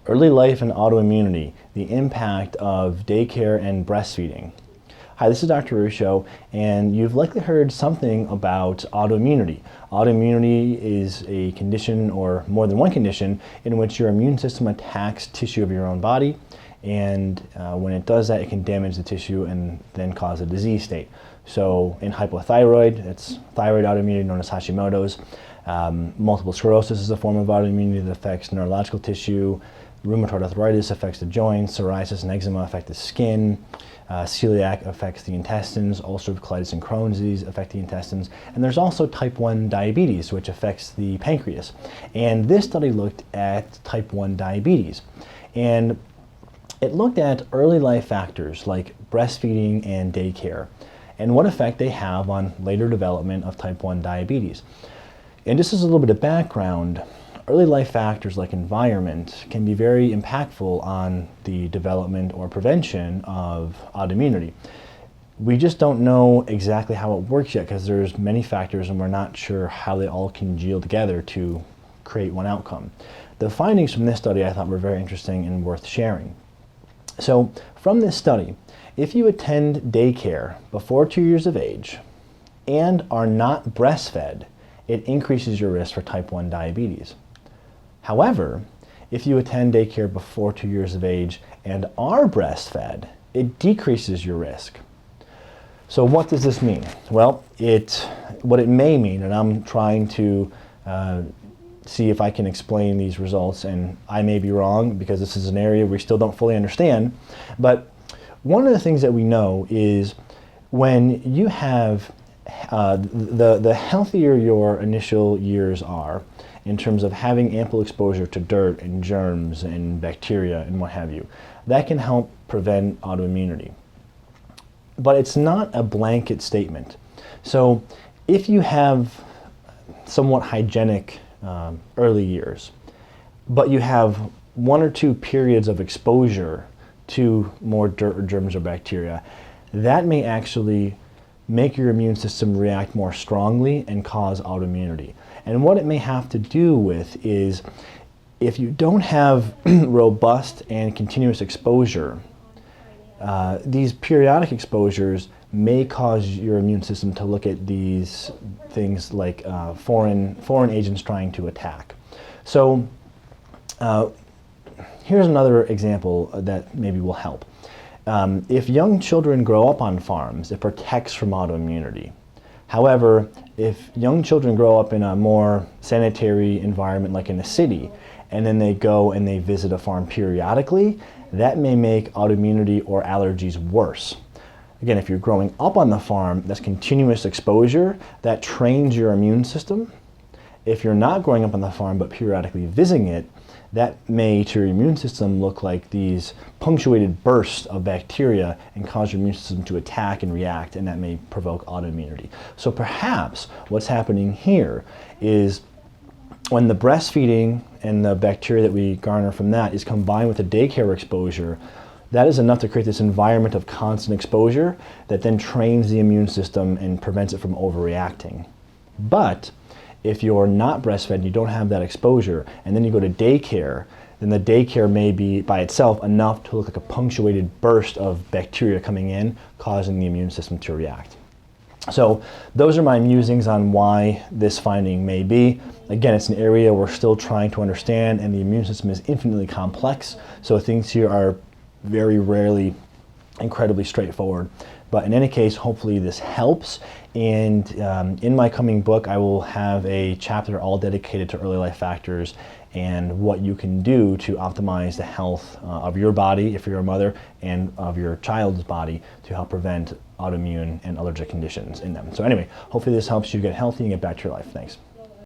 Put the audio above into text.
Early life and autoimmunity, the impact of daycare and breastfeeding. Hi, this is Dr. Ruscio, and you've likely heard something about autoimmunity. Autoimmunity is a condition, or more than one condition, in which your immune system attacks tissue of your own body, and when it does that, it can damage the tissue and then cause a disease state. So in hypothyroid, it's thyroid autoimmunity known as Hashimoto's. Multiple sclerosis is a form of autoimmunity that affects neurological tissue. Rheumatoid arthritis affects the joints. Psoriasis and eczema affect the skin. Celiac affects the intestines. Ulcerative colitis and Crohn's disease affect the intestines. And there's also type 1 diabetes, which affects the pancreas. And this study looked at type 1 diabetes. And it looked at early life factors like breastfeeding and daycare and what effect they have on later development of type 1 diabetes. And just as a little bit of background, early life factors like environment can be very impactful on the development or prevention of autoimmunity. We just don't know exactly how it works yet because there's many factors and we're not sure how they all congeal together to create one outcome. The findings from this study I thought were very interesting and worth sharing. So from this study, if you attend daycare before 2 years of age and are not breastfed, it increases your risk for type 1 diabetes. However, if you attend daycare before 2 years of age and are breastfed, it decreases your risk. So what does this mean? Well, what it may mean, and I'm trying to see if I can explain these results, and I may be wrong because this is an area we still don't fully understand, but one of the things that we know is when you have the healthier your initial years are in terms of having ample exposure to dirt and germs and bacteria and what have you, that can help prevent autoimmunity. But it's not a blanket statement. So if you have somewhat hygienic early years, but you have 1 or 2 periods of exposure to more dirt or germs or bacteria, that may actually make your immune system react more strongly and cause autoimmunity. And what it may have to do with is if you don't have robust and continuous exposure, these periodic exposures may cause your immune system to look at these things like foreign agents trying to attack. So here's another example that maybe will help. If young children grow up on farms, it protects from autoimmunity. However, if young children grow up in a more sanitary environment like in a city, and then they go and they visit a farm periodically, that may make autoimmunity or allergies worse. Again, if you're growing up on the farm, that's continuous exposure, that trains your immune system. If you're not growing up on the farm but periodically visiting it, that may, to your immune system, look like these punctuated bursts of bacteria and cause your immune system to attack and react, and that may provoke autoimmunity. So perhaps what's happening here is when the breastfeeding and the bacteria that we garner from that is combined with the daycare exposure, that is enough to create this environment of constant exposure that then trains the immune system and prevents it from overreacting. But if you're not breastfed, you don't have that exposure, and then you go to daycare, then the daycare may be by itself enough to look like a punctuated burst of bacteria coming in, causing the immune system to react. So those are my musings on why this finding may be. Again, it's an area we're still trying to understand, and the immune system is infinitely complex, so things here are very rarely incredibly straightforward. But in any case, hopefully this helps. And in my coming book, I will have a chapter all dedicated to early life factors and what you can do to optimize the health of your body, if you're a mother, and of your child's body to help prevent autoimmune and allergic conditions in them. So anyway, hopefully this helps you get healthy and get back to your life. Thanks.